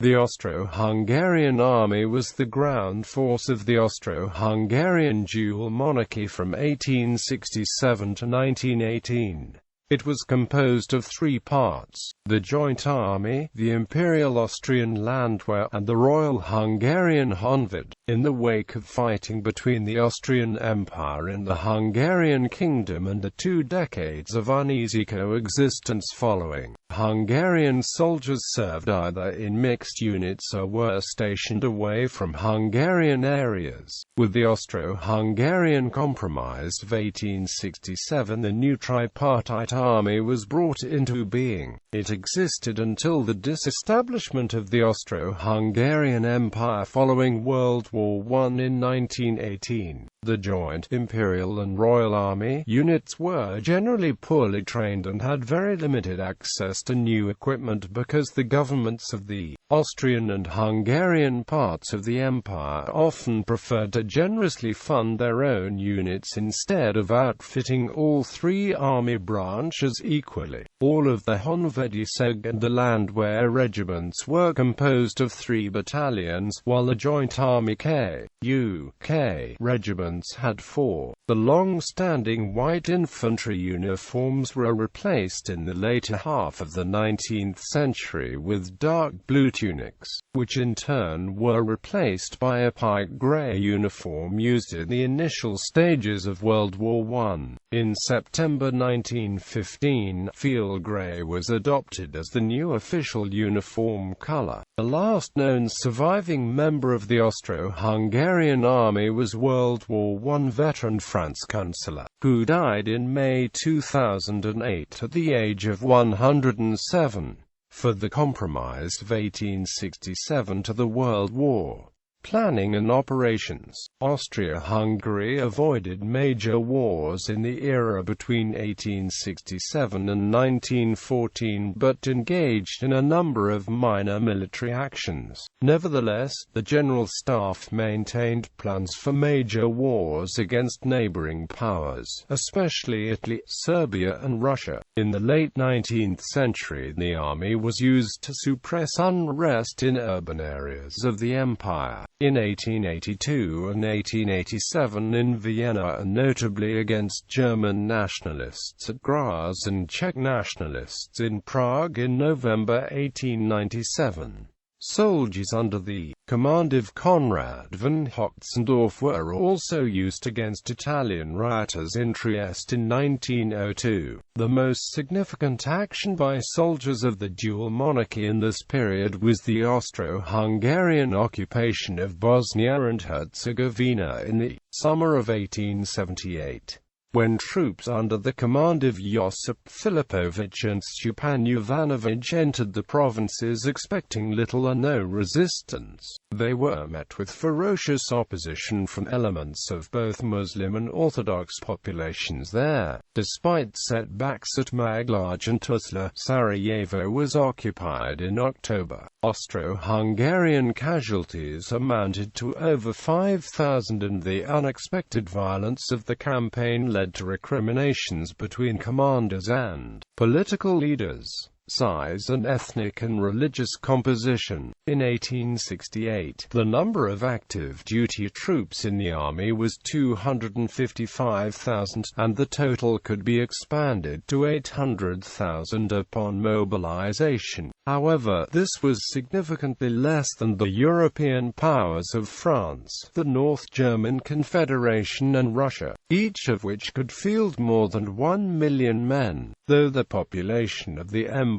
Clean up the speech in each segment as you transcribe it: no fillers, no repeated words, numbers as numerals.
The Austro-Hungarian Army was the ground force of the Austro-Hungarian Dual Monarchy from 1867 to 1918. It was composed of three parts: the Joint Army, the Imperial Austrian Landwehr, and the Royal Hungarian Honved In. In the wake of fighting between the Austrian Empire and the Hungarian Kingdom and the 2 decades of uneasy coexistence following, Hungarian soldiers served either in mixed units or were stationed away from Hungarian areas. With the Austro-Hungarian Compromise of 1867, the new tripartite army was brought into being. It existed until the disestablishment of the Austro-Hungarian Empire following World War I in 1918. The joint Imperial and Royal Army units were generally poorly trained and had very limited access to new equipment because the governments of the Austrian and Hungarian parts of the empire often preferred to generously fund their own units instead of outfitting all three army branches equally. All of the Honved In and the Landwehr regiments were composed of 3 battalions, while the Joint Army K.U.K. regiments had 4. The long-standing white infantry uniforms were replaced in the later half of the 19th century with dark blue tunics, which in turn were replaced by a pike grey uniform used in the initial stages of World War I. In September 1915, field grey was adopted as the new official uniform colour. The last known surviving member of the Austro-Hungarian Army was World War I veteran Franz Kunzler, who died in May 2008 at the age of 107. For the Compromise of 1867 to the World War planning and operations, Austria-Hungary avoided major wars in the era between 1867 and 1914 but engaged in a number of minor military actions. Nevertheless, the General Staff maintained plans for major wars against neighboring powers, especially Italy, Serbia and Russia. In the late 19th century, the army was used to suppress unrest in urban areas of the empire. In 1882 and 1887 in Vienna, and notably against German nationalists at Graz and Czech nationalists in Prague in November 1897. Soldiers under the command of Konrad von Hotzendorf were also used against Italian rioters in Trieste in 1902. The most significant action by soldiers of the dual monarchy in this period was the Austro-Hungarian occupation of Bosnia and Herzegovina in the summer of 1878. When troops under the command of Josip Filipovich and Stepan Jovanović entered the provinces expecting little or no resistance, they were met with ferocious opposition from elements of both Muslim and Orthodox populations there. Despite setbacks at Maglaraj and Tuzla, Sarajevo was occupied in October. Austro-Hungarian casualties amounted to over 5,000 and the unexpected violence of the campaign led to recriminations between commanders and political leaders. Size and ethnic and religious composition. In 1868, the number of active duty troops in the army was 255,000, and the total could be expanded to 800,000 upon mobilization. However, this was significantly less than the European powers of France, the North German Confederation and Russia, each of which could field more than 1 million men, though the population of the empire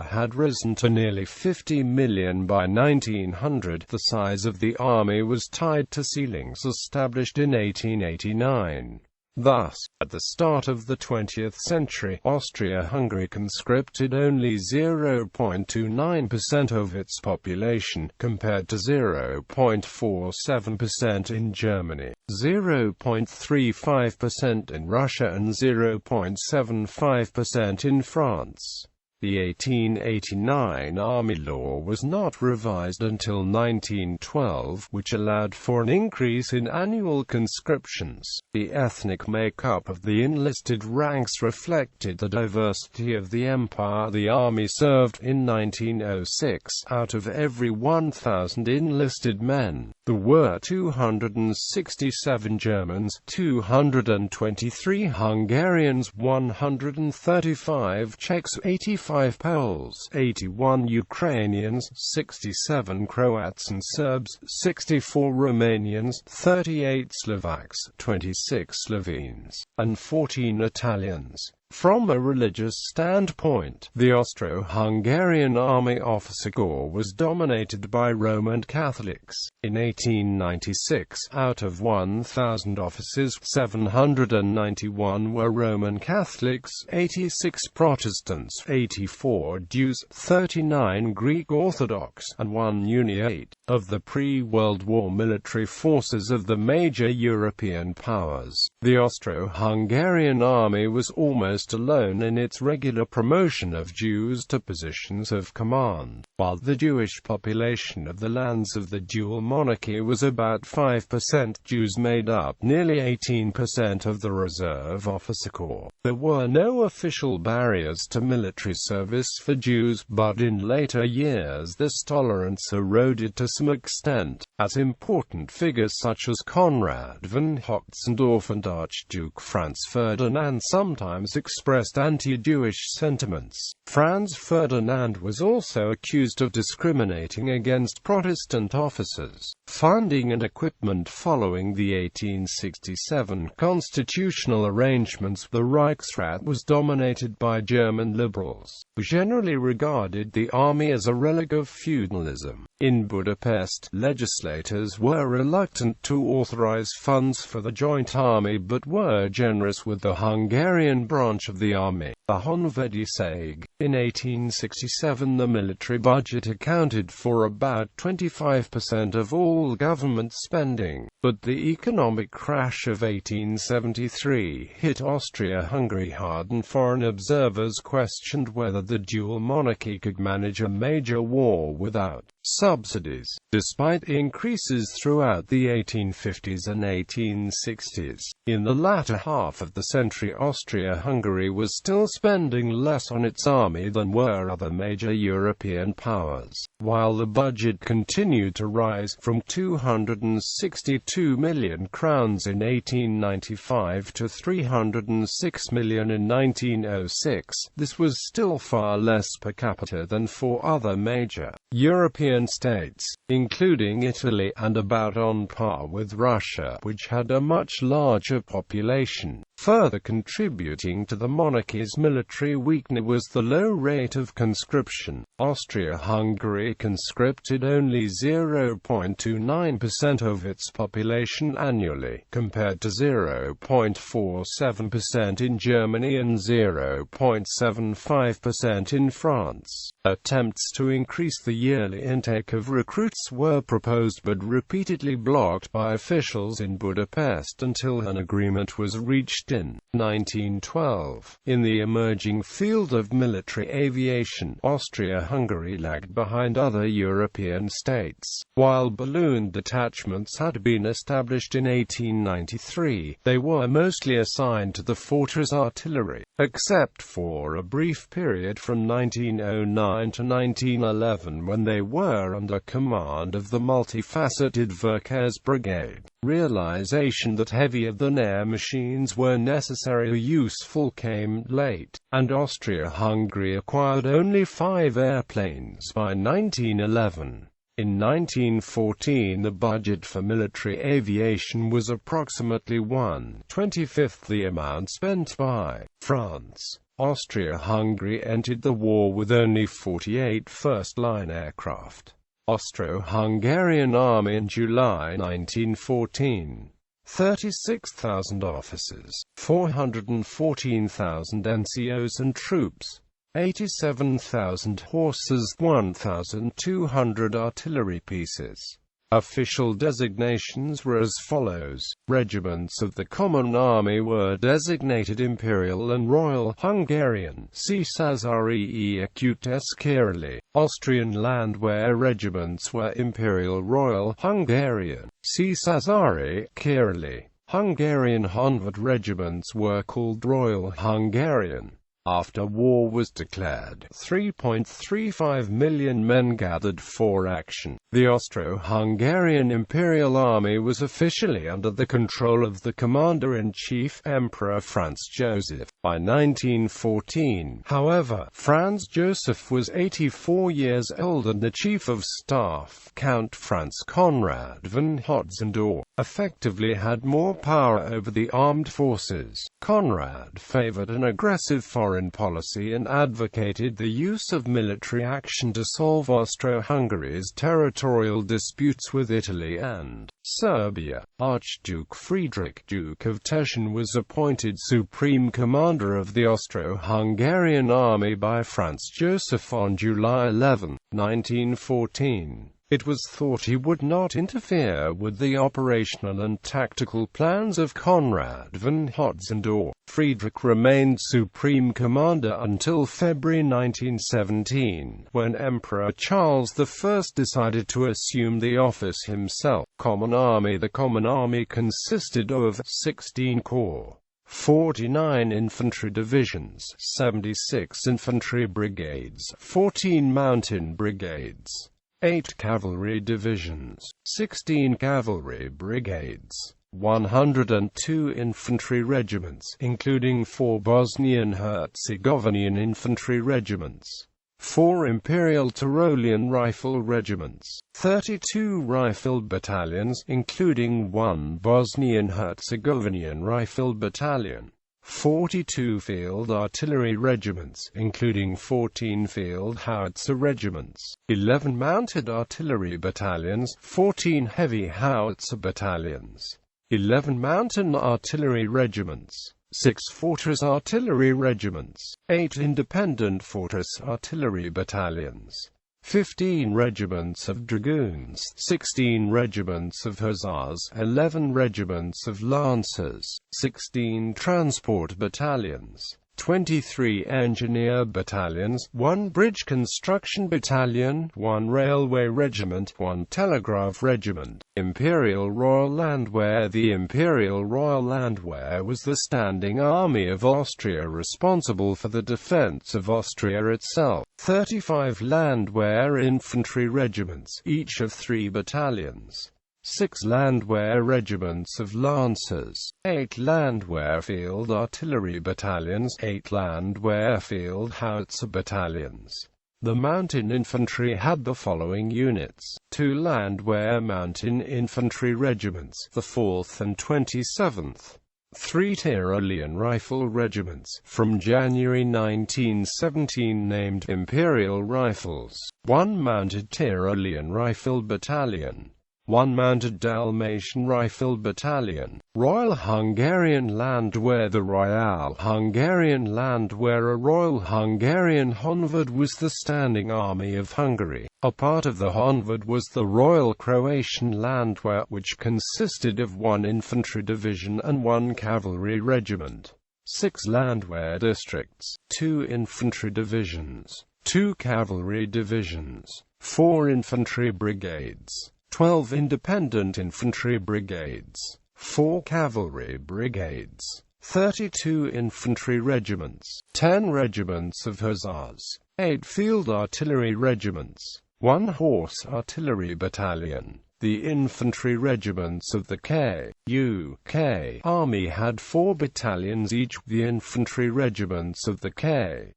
had risen to nearly 50 million by 1900. The size of the army was tied to ceilings established in 1889. Thus, at the start of the 20th century, Austria-Hungary conscripted only 0.29% of its population, compared to 0.47% in Germany, 0.35% in Russia and 0.75% in France. The 1889 Army Law was not revised until 1912, which allowed for an increase in annual conscriptions. The ethnic makeup of the enlisted ranks reflected the diversity of the empire. The army served in 1906. Out of every 1,000 enlisted men, there were 267 Germans, 223 Hungarians, 135 Czechs, 85 Poles, 81 Ukrainians, 67 Croats and Serbs, 64 Romanians, 38 Slovaks, 26 Slovenes, and 14 Italians. From a religious standpoint, the Austro-Hungarian Army officer corps was dominated by Roman Catholics. In 1896, out of 1,000 officers, 791 were Roman Catholics, 86 Protestants, 84 Jews, 39 Greek Orthodox, and 1 Uniate. Of the pre-World War military forces of the major European powers, the Austro-Hungarian Army was almost alone in its regular promotion of Jews to positions of command. While the Jewish population of the lands of the dual monarchy was about 5%, Jews made up nearly 18% of the reserve officer corps. There were no official barriers to military service for Jews, but in later years this tolerance eroded to some extent, as important figures such as Konrad von Hotzendorf and Archduke Franz Ferdinand sometimes expressed anti-Jewish sentiments. Franz Ferdinand was also accused of discriminating against Protestant officers. Funding and equipment. Following the 1867 constitutional arrangements, the Reichsrat was dominated by German liberals, who generally regarded the army as a relic of feudalism. In Budapest, legislators were reluctant to authorize funds for the joint army but were generous with the Hungarian branch of the army, the Honved In. In 1867 the military budget accounted for about 25% of all government spending, but the economic crash of 1873 hit Austria-Hungary hard and foreign observers questioned whether the dual monarchy could manage a major war without subsidies. Despite increases throughout the 1850s and 1860s, in the latter half of the century Austria-Hungary was still spending less on its army than were other major European powers, while the budget continued to rise from 262 million crowns in 1895 to 306 million in 1906. This was still far less per capita than for other major European states, including Italy, and about on par with Russia, which had a much larger population. Further contributing to the monarchy's military weakness was the low rate of conscription. Austria-Hungary conscripted only 0.29% of its population annually, compared to 0.47% in Germany and 0.75% in France. Attempts to increase the yearly intake of recruits were proposed but repeatedly blocked by officials in Budapest until an agreement was reached in 1912. In the emerging field of military aviation, Austria-Hungary lagged behind other European states. While balloon detachments had been established in 1893, they were mostly assigned to the fortress artillery, except for a brief period from 1909 to 1911 when they were under command of the multifaceted Verkehrs Brigade. Realization that heavier-than-air machines were necessary or useful came late, and Austria-Hungary acquired only 5 airplanes by 1911. In 1914 the budget for military aviation was approximately 1/25 the amount spent by France. Austria-Hungary entered the war with only 48 first-line aircraft. Austro-Hungarian Army in July 1914. 36,000 officers, 414,000 NCOs and troops, 87,000 horses, 1,200 artillery pieces, Official designations were as follows. Regiments of the Common Army were designated Imperial and Royal Hungarian Császári Kerali. Austrian Landwehr regiments were Imperial Royal Hungarian Császári Kerali. Hungarian Honved regiments were called Royal Hungarian. After war was declared, 3.35 million men gathered for action. The Austro-Hungarian Imperial Army was officially under the control of the Commander-in-Chief, Emperor Franz Joseph. By 1914, however, Franz Joseph was 84 years old and the Chief of Staff, Count Franz Conrad von Hotzendorf, effectively had more power over the armed forces. Conrad favored an aggressive foreign policy and advocated the use of military action to solve Austro-Hungary's territorial disputes with Italy and Serbia. Archduke Friedrich, Duke of Teschen, was appointed Supreme Commander of the Austro-Hungarian Army by Franz Joseph on July 11, 1914. It was thought he would not interfere with the operational and tactical plans of Conrad von Hotzendorf. Friedrich remained Supreme Commander until February 1917, when Emperor Charles I decided to assume the office himself. Common Army. The Common Army consisted of 16 corps, 49 infantry divisions, 76 infantry brigades, 14 mountain brigades, 8 cavalry divisions, 16 cavalry brigades, 102 infantry regiments, including 4 Bosnian-Herzegovinian infantry regiments, 4 Imperial Tyrolean rifle regiments, 32 rifle battalions, including 1 Bosnian-Herzegovinian rifle battalion, 42 field artillery regiments, including 14 field howitzer regiments, 11 mounted artillery battalions, 14 heavy howitzer battalions, 11 mountain artillery regiments, 6 fortress artillery regiments, 8 independent fortress artillery battalions, 15 regiments of dragoons, 16 regiments of hussars, 11 regiments of lancers, 16 transport battalions, 23 engineer battalions, 1 bridge construction battalion, 1 railway regiment, 1 telegraph regiment. Imperial Royal Landwehr. The Imperial Royal Landwehr was the standing army of Austria responsible for the defense of Austria itself. 35 Landwehr infantry regiments, each of 3 battalions. 6 Landwehr regiments of lancers, 8 Landwehr field artillery battalions, 8 Landwehr field howitzer battalions. The mountain infantry had the following units: 2 Landwehr mountain infantry regiments, the 4th and 27th. 3 Tyrolean rifle regiments, from January 1917 named Imperial Rifles. 1 mounted Tyrolean rifle battalion. 1 mounted Dalmatian rifle battalion. Royal Hungarian Landwehr. The Royal Hungarian Landwehr, a Royal Hungarian Honved, was the standing army of Hungary. A part of the Honved was the Royal Croatian Landwehr, which consisted of 1 infantry division and 1 cavalry regiment. 6 Landwehr districts, 2 infantry divisions, 2 cavalry divisions, 4 infantry brigades, 12 independent infantry brigades, 4 cavalry brigades, 32 infantry regiments, 10 regiments of hussars, 8 field artillery regiments, 1 horse artillery battalion. The infantry regiments of the K.U.K. Army had 4 battalions each. The infantry regiments of the K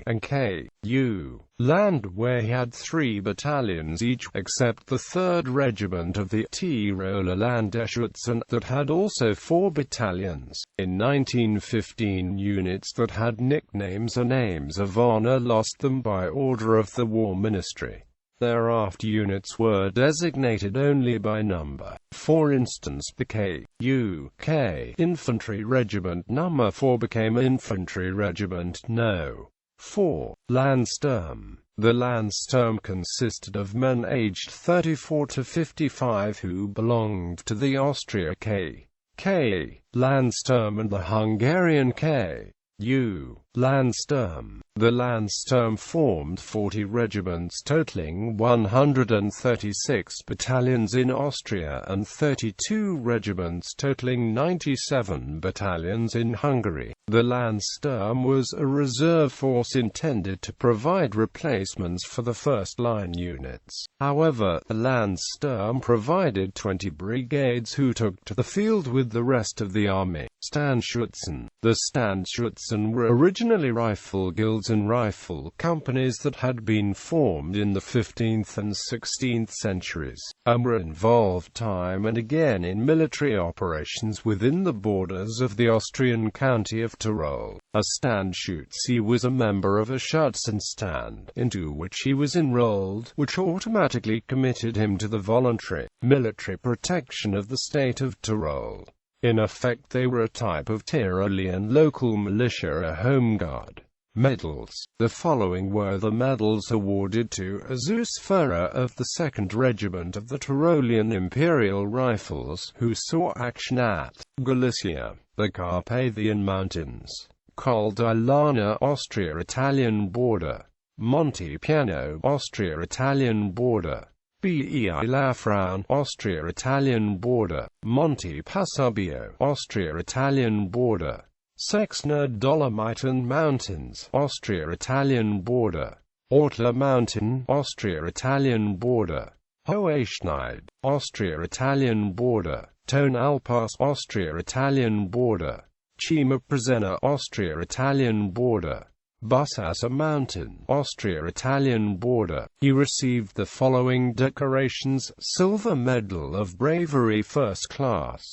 and K.U. Landwehr had 3 battalions each, except the 3rd Regiment of the Tiroler Landesschützen that had also 4 battalions. In 1915, units that had nicknames or names of honor lost them by order of the War Ministry. Thereafter units were designated only by number. For instance, the K.U.K. Infantry Regiment No. 4 became Infantry Regiment No. 4. Landsturm. The Landsturm consisted of men aged 34 to 55 who belonged to the Austria-K. Landsturm and the Hungarian K.U. Landsturm. The Landsturm formed 40 regiments totaling 136 battalions in Austria and 32 regiments totaling 97 battalions in Hungary. The Landsturm was a reserve force intended to provide replacements for the first-line units. However, the Landsturm provided 20 brigades who took to the field with the rest of the army. Standschützen. The Standschützen were originally rifle guilds and rifle companies that had been formed in the 15th and 16th centuries, and were involved time and again in military operations within the borders of the Austrian county of Tyrol. A Standschütze was a member of a Schützenstand, into which he was enrolled, which automatically committed him to the voluntary military protection of the state of Tyrol. In effect, they were a type of Tyrolean local militia, a home guard. Medals. The following were the medals awarded to a Zussführer of the 2nd Regiment of the Tyrolean Imperial Rifles, who saw action at Galicia, the Carpathian Mountains, Col di Lana, Austria-Italian border, Monte Piano, Austria-Italian border, Bei Lafraun, Austria-Italian border, Monte Pasubio, Austria-Italian border, Sexner Dolomiten Mountains, Austria-Italian border, Ortler Mountain, Austria-Italian border, Hoheschneid, Austria-Italian border, Tonalpass, Austria-Italian border, Cima Presena, Austria-Italian border, Bussasser Mountain, Austria-Italian border. He received the following decorations: Silver Medal of Bravery 1st class,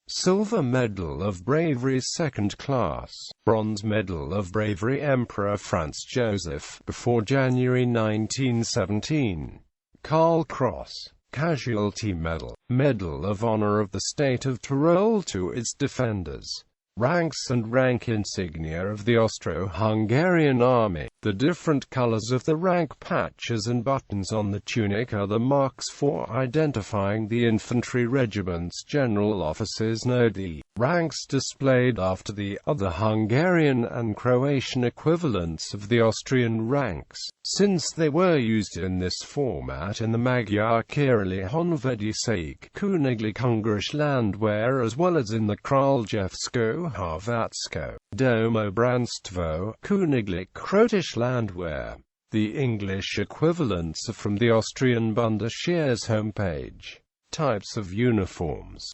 Silver Medal of Bravery 2nd class, Bronze Medal of Bravery Emperor Franz Joseph before January 1917, Karl Cross, Casualty Medal, Medal of Honor of the State of Tyrol to its defenders. Ranks and rank insignia of the Austro-Hungarian Army. The different colors of the rank patches and buttons on the tunic are the marks for identifying the infantry regiments. General officers know the ranks displayed after the other Hungarian and Croatian equivalents of the Austrian ranks, since they were used in this format in the Magyar Kirali Honvédségek Königlich Ungarisch Landwehr as well as in the Kraljevsko Hrvatsko Domobránstvo Königlich Kroatisch Landwehr. The English equivalents are from the Austrian Bundesheer's homepage. Types of uniforms.